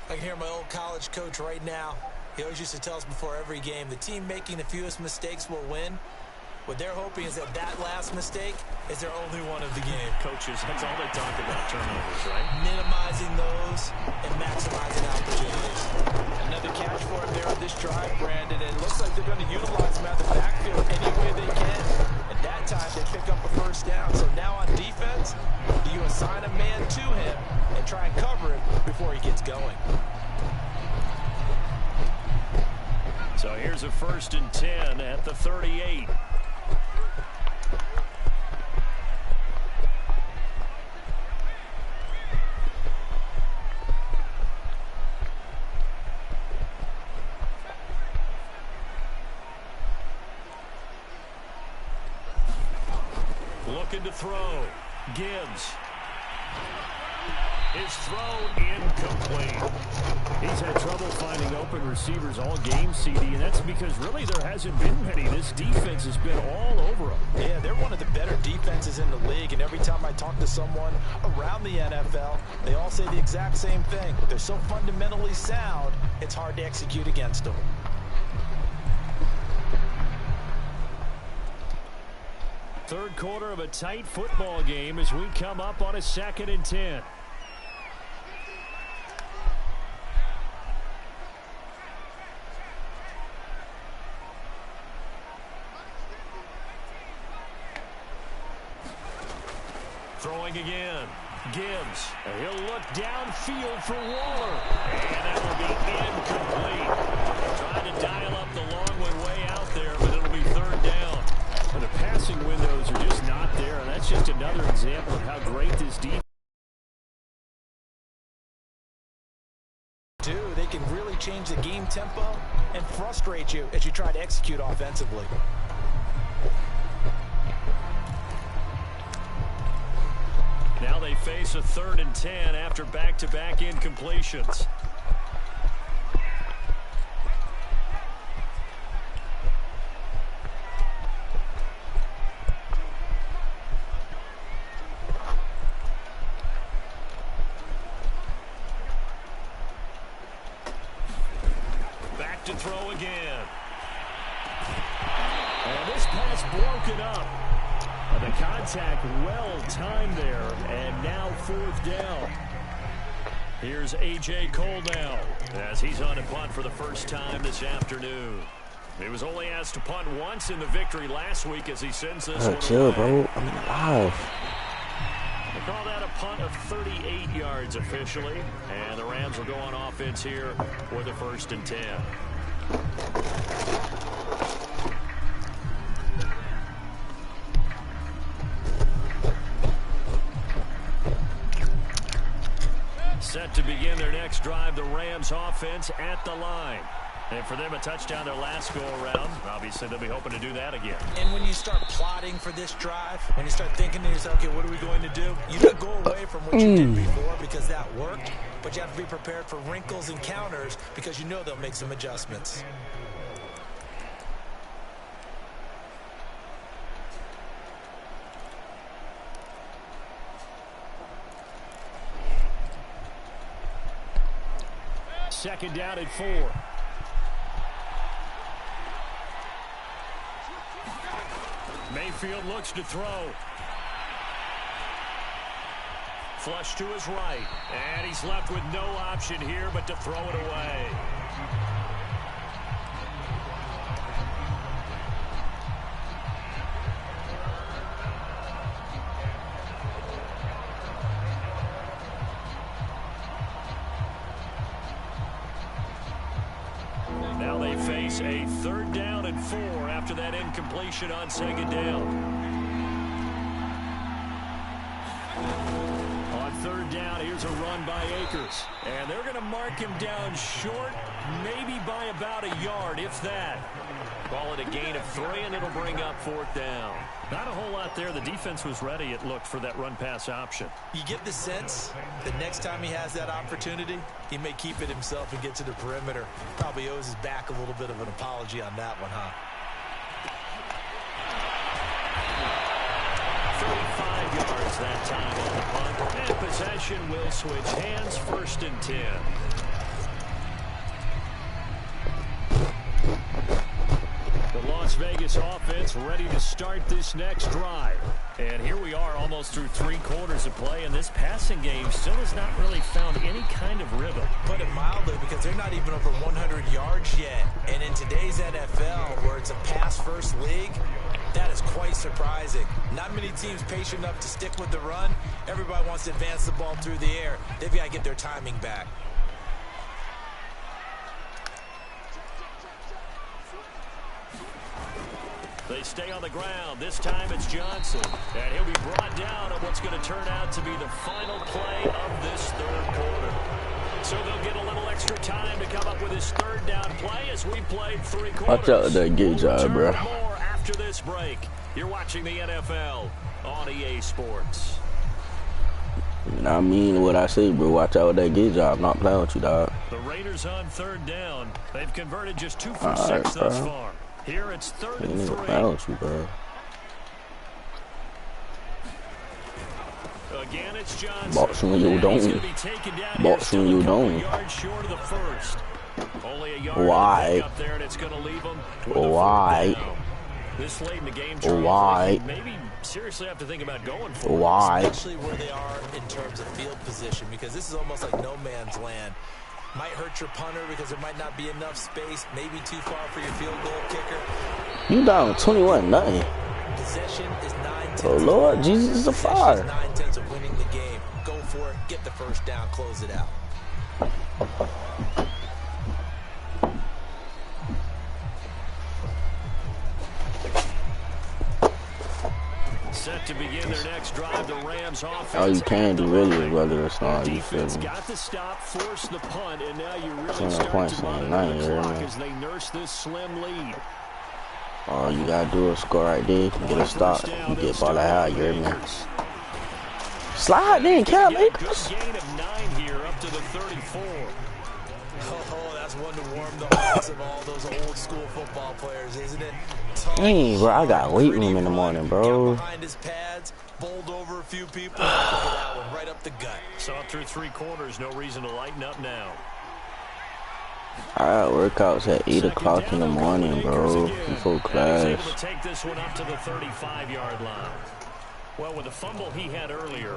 I can hear my old college coach right now. He always used to tell us before every game, the team making the fewest mistakes will win. What they're hoping is that that last mistake is their only one of the game. Coaches, that's all they talk about, turnovers, right? Minimizing those and maximizing opportunities. Another catch for him there on this drive, Brandon. It looks like they're going to utilize him out the backfield any way they can. And that time they pick up a 1st down. So now on defense, you assign a man to him and try and cover him before he gets going. So here's a 1st and 10 at the 38. Looking to throw. Gibbs. His throw incomplete. He's had trouble finding open receivers all game, CD, and that's because really there hasn't been many. This defense has been all over them. Yeah, they're one of the better defenses in the league, and every time I talk to someone around the NFL, they all say the exact same thing. They're so fundamentally sound, it's hard to execute against them. Third quarter of a tight football game as we come up on a 2nd and 10. Throwing again. Gibbs. He'll look downfield for Waller. And that will be incomplete. Trying to dial up the long one way out there, but it'll be 3rd down. And the passing windows are just not there, and that's just another example of how great this defense is. They can really change the game tempo and frustrate you as you try to execute offensively. Now they face a 3rd and 10 after back-to-back incompletions. Back to throw again. And this pass broken up. The contact well timed there, and now 4th down. Here's A.J. Cole now, as he's on a punt for the first time this afternoon. He was only asked to punt once in the victory last week as he sends this one chill, away. bro. I'm alive. They call that a punt of 38 yards officially. And the Rams will go on offense here with a 1st and 10. Set to begin their next drive, the Rams offense at the line. And for them, a touchdown their last go-around. Obviously, they'll be hoping to do that again. And when you start plotting for this drive, when you start thinking to yourself, okay, what are we going to do? You don't go away from what you did before because that worked, but you have to be prepared for wrinkles and counters because you know they'll make some adjustments. Second down and 4. Mayfield looks to throw. Flush to his right. And he's left with no option here but to throw it away. Now they face a 3rd down and 4 after that incompletion on 2nd down. On 3rd down, here's a run by Akers. And they're going to mark him down short, maybe by about a yard, if that. Call it a gain of 3, and it'll bring up 4th down. Not a whole lot there. The defense was ready, it looked, for that run-pass option. You get the sense that next time he has that opportunity, he may keep it himself and get to the perimeter. Probably owes his back a little bit of an apology on that one, huh? 35 yards that time on the punt. And possession will switch hands, 1st and 10. The Las Vegas offense ready to start this next drive. And here we are almost through 3 quarters of play, and this passing game still has not really found any kind of rhythm. Put it mildly, because they're not even over 100 yards yet. And in today's NFL, where it's a pass-first league, that is quite surprising. Not many teams patient enough to stick with the run. Everybody wants to advance the ball through the air. They've got to get their timing back. They stay on the ground. This time it's Johnson. And he'll be brought down on what's going to turn out to be the final play of this 3rd quarter. So they'll get a little extra time to come up with his 3rd down play as we played 3 quarters. Watch out with that gate job, bro. More after this break. You're watching the NFL on EA Sports. I mean what I say, bro. Watch out with that gate job. I'm not playing with you, dog. The Raiders on 3rd down. They've converted just 2 for 6 thus far. Here it's 3rd and 3. You, bro. Again, it's Johnson. Box when you don't. Box when you don't. Short of the 1st. Only a yard Why? up there, and it's going to leave them with Why? this late in the game. Why? Maybe seriously have to think about going for Why? Especially where they are in terms of field position, because this is almost like no man's land. Might hurt your punter because there might not be enough space, maybe too far for your field goal kicker. You down 21-0. Possession is 9/10. Oh, Lord, Jesus is a fire. 9/10 of winning the game. Go for it, get the 1st down, close it out. Set to begin their next drive, the Rams offense. All you can do really is whether it's not, you feel me? Got to stop, force the punt, and now you really 20 start points to on monitor 9, the you clock hear me? as they nurse this slim lead. All you gotta do is score right there, get a stop, and get ball out, you hear me? Slide in, Cam Akers. Good gain of 9 here, up to the 34. Oh, that's one to warm the hearts of all those old school football players, isn't it? Dang, bro, I got weight room in the morning, bro. Behind his pads, bowled over a few people, that one right up the gut. Saw through 3 quarters, no reason to lighten up now. I got workouts at 8 o'clock in the morning, bro, before class. He's able to take this one up to the 35-yard line. Well, with the fumble he had earlier,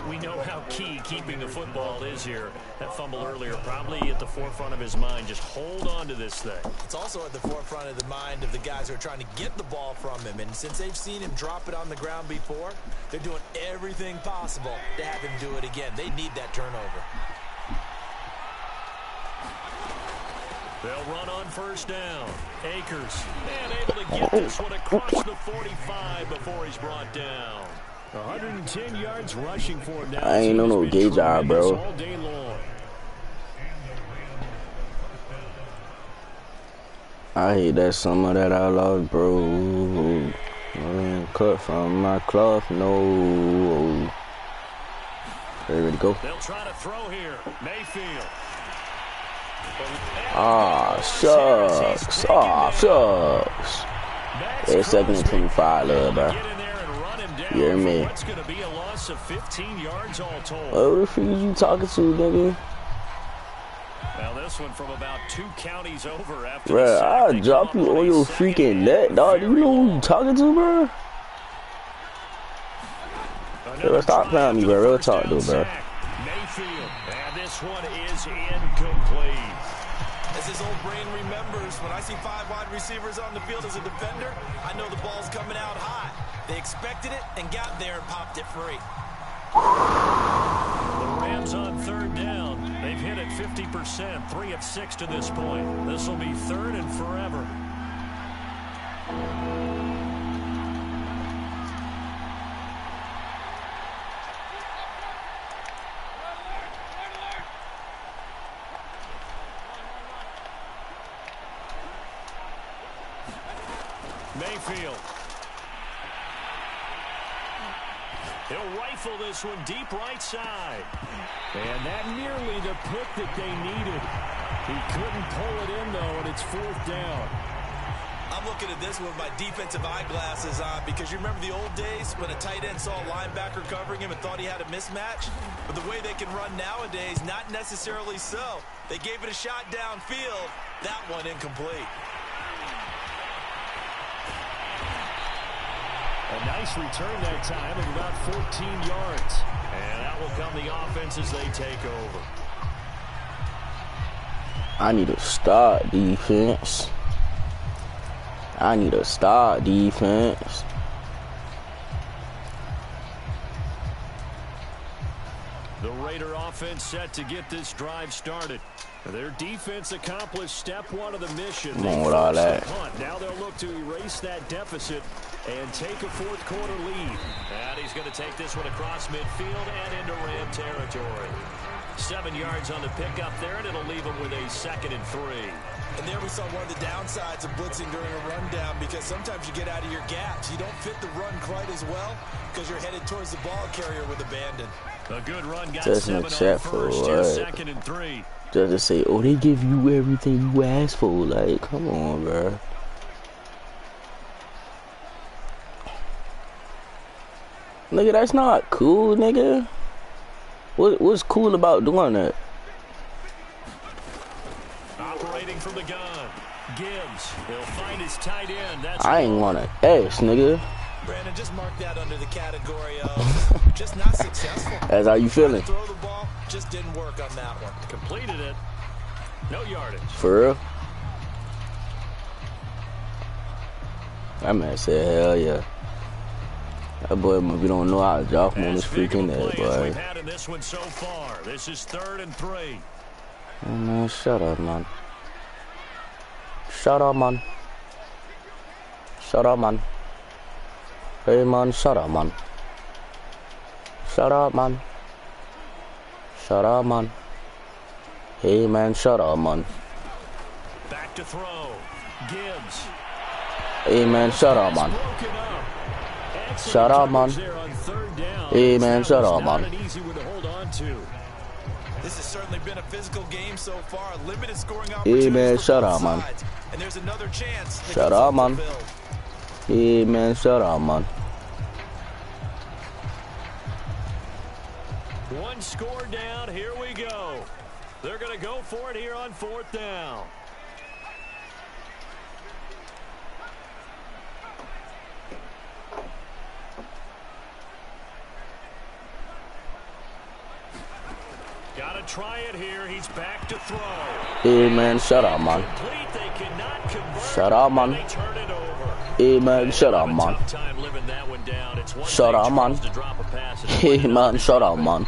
we know how key keeping the football is here. That fumble earlier probably at the forefront of his mind. Just hold on to this thing. It's also at the forefront of the mind of the guys who are trying to get the ball from him. And since they've seen him drop it on the ground before, they're doing everything possible to have him do it again. They need that turnover. They'll run on first down. Akers, and able to get this one across the 45 before he's brought down. 110 yards rushing for him now. I ain't know no gay job, bro. All day long. I hate that some of that I lost, bro. Cut from my cloth, no. Ready to go. They'll try to throw here. Mayfield. Shucks. Shucks. It's 2nd and 25, little bro. You hear me? What's going to be a loss of 15 yards all told. What the freak you talking to, nigga? Well, this one from about 2 counties over after. Bruh, I'll drop you on your freaking neck, dog. You know who you talking to, bro? Bro, stop playing me, bro. Real talk, though, bro. Mayfield, and this one is incomplete. As his old brain remembers, when I see 5 wide receivers on the field as a defender, I know the ball's coming out high. They expected it and got there and popped it free. The Rams on 3rd down. They've hit it 50%, 3 of 6 to this point. This will be 3rd and forever. Mayfield. He'll rifle this one deep right side. And that nearly the pick that they needed. He couldn't pull it in, though, and it's 4th down. I'm looking at this with my defensive eyeglasses on because you remember the old days when a tight end saw a linebacker covering him and thought he had a mismatch? But the way they can run nowadays, not necessarily so. They gave it a shot downfield. That one incomplete. A nice return that time of about 14 yards. And that will come the offense as they take over. I need to start defense. I need to start defense. The Raider offense set to get this drive started. Their defense accomplished step 1 of the mission. Come on with all that. Now they'll look to erase that deficit and take a 4th quarter lead. And he's going to take this one across midfield and into Ram territory. 7 yards on the pickup there, and it'll leave him with a 2nd and 3. And there we saw one of the downsides of blitzing during a rundown because sometimes you get out of your gaps. You don't fit the run quite as well because you're headed towards the ball carrier with abandon. A good run got Just 7 on first, 2nd and 3. Just to say, oh, they give you everything you ask for. Like, come on, bro. Nigga, that's not cool, nigga. What's cool about doing that? Operating from the gun. Gibbs. He'll find his tight end. That's I ain't want to ask, nigga. Brandon, just mark that under the category of just not successful. That's how you feeling? Throw the ball, just didn't work on that one. Completed it. No yardage. For real? That man said, hell yeah. That boy, we don't know how to drop him on his freaking head, boy. We've had in this one so far. This is 3rd and 3. Oh, man, shut up, man. Shut up, man. Shut up, man. Hey, man, shut up, man. Shut up, man. Shut up, man. Hey, man, shut up, man. Back to throw. Gibbs. Hey, man, shut up, man. Shut up, man. Hey, man, shut up, man. This has certainly been a physical game so far. Limited scoring opportunities. Hey, man, shut up, man. And there's another chance. Shut up, man. Hey, man, shut up, man. One score down. Here we go. They're going to go for it here on 4th down. to try it here. He's back to throw. Hey, man, shut up, man. Shut up, man. Hey, man, shut up, man. Shut up, man. Hey, man, shut up, man.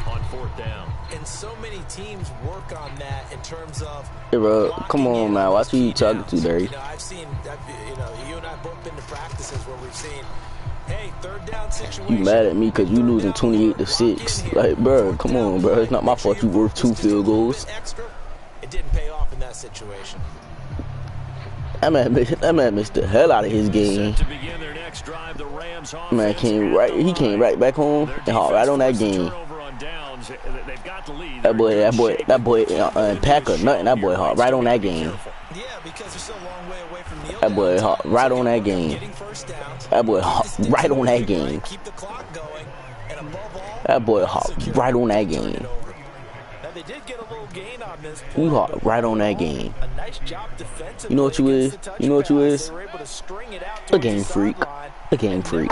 And so many teams work on that in terms of. Hey, bro, come on, man. Watch who you talking to, Derry. I've seen, you and I both been to practices where we've seen, hey, third down situation. You mad at me because you losing 28-6. Like, bro, come on, bro. It's not my fault you worth 2 field goals. It didn't pay off in that situation. That man missed the hell out of his game. Man came right back home and hopped right on that game. That boy, Packer, nothing. That boy hopped right on that game. That boy hopped right on that game. That boy hopped right on that game. That boy hopped right on that game. You hopped right on that game. You know what you is? You know what you is? A game freak. A game freak.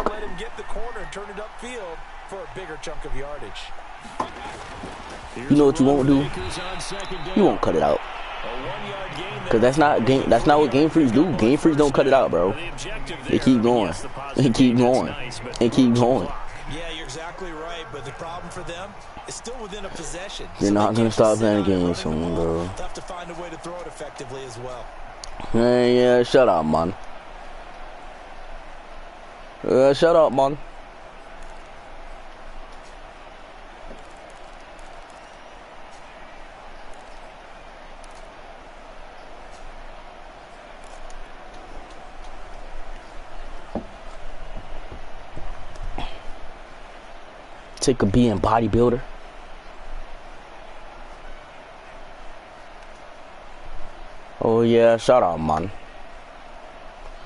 You know what you won't do? You won't cut it out. Cause that's not what game freaks do. Game freaks don't cut it out, bro. They keep going. They keep going. They keep going. Yeah, you're exactly right. But the problem for them is still within a possession. You're not gonna stop playing the game soon, bro. Have to find a way to throw it effectively as well. Yeah, shut up, man. Shut up, man. Take a being bodybuilder. Oh yeah, shut up, man.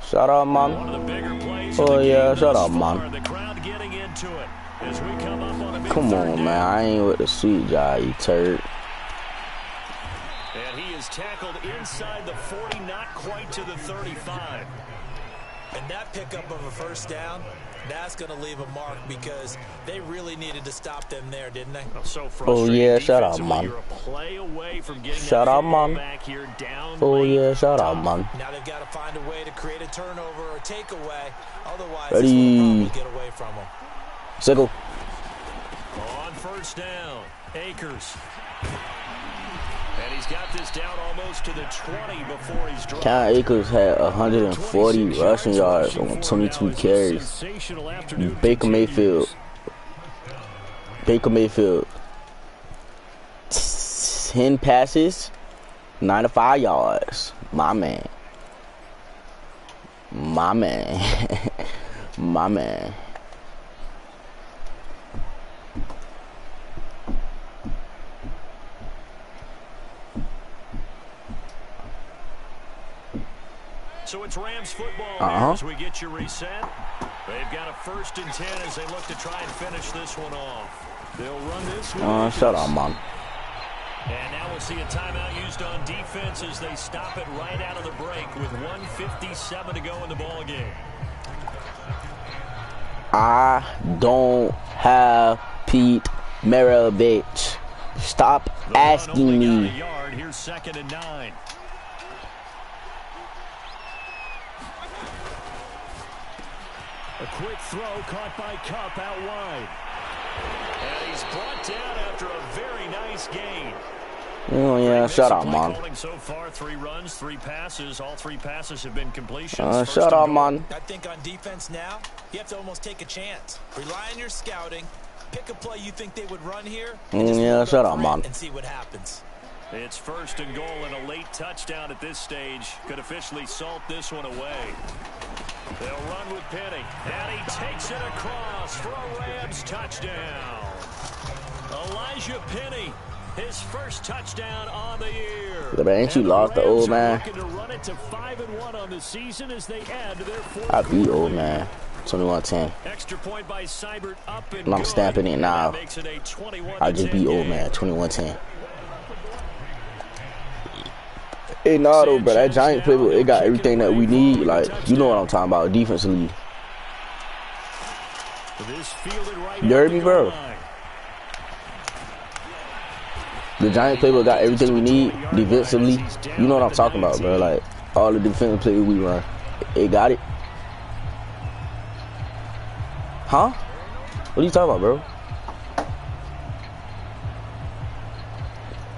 Shut up, man. Oh yeah, shut up, man. Come on, man. I ain't with the sweet guy, you turd. And he is tackled inside the 40, not quite to the 35. And that pickup of a first down, that's going to leave a mark because they really needed to stop them there, didn't they? Oh, yeah, shut up, man. Shut up, man. Oh, yeah, shut up, man. Now they've got to find a way to create a turnover or takeaway. Otherwise, ready. Get away from them. Sickle. On first down, Akers. And he's got this down almost to the 20 before he's dropped. Cam Akers had 140 rushing yards on 22 carries. Baker Mayfield. 10 passes, 95 yards. My man. My man. My man. So it's Rams football as we get you reset. They've got a 1st and 10 as they look to try and finish this one off. They'll run this one. Shut up, man. And now we'll see a timeout used on defense as they stop it right out of the break with 1:57 to go in the ball game. I don't have Pete Maravich. Stop asking me. Here's 2nd and 9. A quick throw caught by Kupp out wide. And he's brought down after a very nice gain. Oh, yeah, shut up, man. So far, 3 runs, 3 passes. All 3 passes have been completions. Shut up, man. I think on defense now, you have to almost take a chance. Rely on your scouting. Pick a play you think they would run here. Yeah, shut up, man. And see what happens. It's 1st and goal and a late touchdown at this stage. Could officially salt this one away. They'll run with Penny. And he takes it across for a Rams touchdown. Elijah Penny, his first touchdown on the year. But ain't you lost the old man? To run it to 5-1 on the season as they add to their 4th. I beat old man. 21-10. Extra point by Seibert up and I'm stamping it now. I just beat old man. 21-10. Hey, nah, though, bro. That Giant playbook, it got everything that we need. Like, you know what I'm talking about, defensively. This fielded right. You heard me, bro? The Giants playbook got everything we need defensively. You know what I'm talking about, bro. Like, all the defensive plays we run. It got it. Huh? What are you talking about, bro?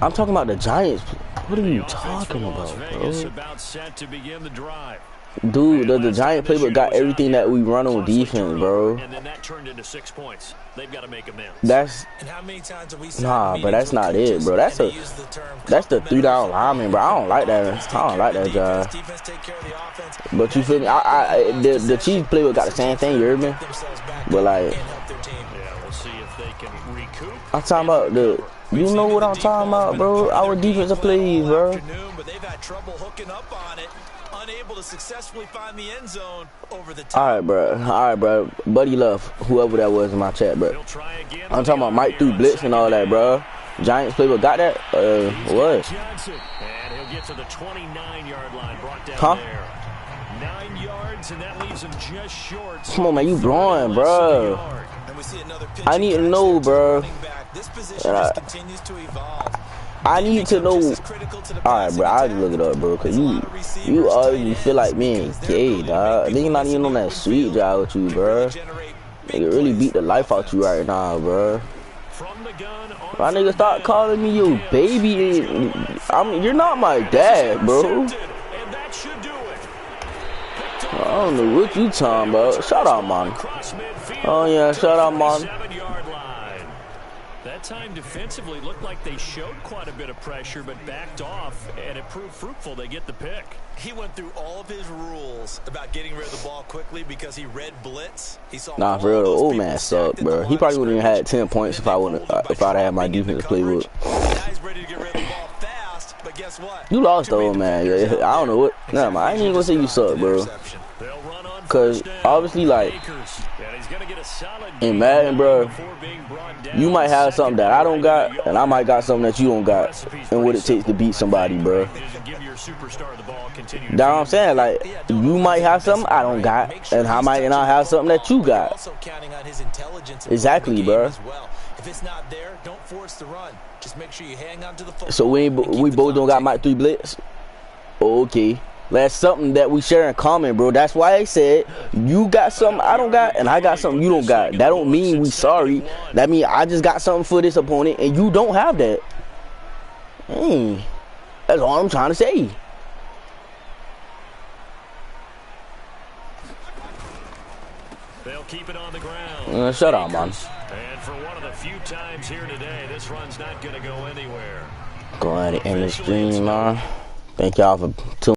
I'm talking about the Giants. What are you talking about, bro? Dude, the Giant playbook got everything that we run on defense, bro. And then that turned into 6 points. They've got to make amends. Nah, but that's not it, bro. That's the 3-down lineman, bro. I don't like that. I don't like that guy. But you feel me? The Chiefs playbook got the same thing, you heard me? But like, we'll see if they can recoup. I'm talking about you know what I'm talking about, bro? Our defensive plays, bro. But they've had trouble hooking up on it. Unable to successfully find the end zone over the top. All right, bro. Buddy Love, whoever that was in my chat, bro. I'm talking about Mike threw blitz and all that, bro. Giants playbook got that? What? And he'll get to the 29-yard line, brought down there. 9 yards, and that leaves him just short. Come on, man, you blowing, bro. I need to know, bro. This position just continues to evolve. I need to know. Alright, bro, I'll just look it up, bro. Cause you always feel like me gay, dog. Nigga not even on that sweet job with you, bro. Nigga really beat the life out you right now, bro. My nigga start calling me your baby. You're not my dad, bro. I don't know what you talking about. Shout out, man. Oh yeah, shout out, man. That time defensively looked like they showed quite a bit of pressure, but backed off, and it proved fruitful. They get the pick. He went through all of his rules about getting rid of the ball quickly because he read blitz. He saw nah, for real, the old man sucked, bro. He probably wouldn't even had 10 points if I'd had my defense playbook. Now he's ready to get rid of the ball fast, but guess what? You lost the old man. I don't know what. Nah, man, I ain't even gonna say you suck, bro. Cause obviously, like, in Madden, bro, you might have something that I don't got, and I might got something that you don't got, and what it takes to beat somebody, bro. That's what I'm saying. Like, you might have something I don't got, and I might not have something that you got. Exactly, bro. If it's not there, don't force the run. Just make sure you hang on to the football. So we both don't got Mike 3 blitz. Okay. That's something that we share in common, bro. That's why I said you got something I don't got, and I got something you don't got. That don't mean we sorry. That mean I just got something for this opponent, and you don't have that. That's all I'm trying to say. They'll keep it on the ground. Shut up, man. And for one of the few times here today, this run's not going to go anywhere. Go ahead and end the stream, man. Thank y'all for tuning.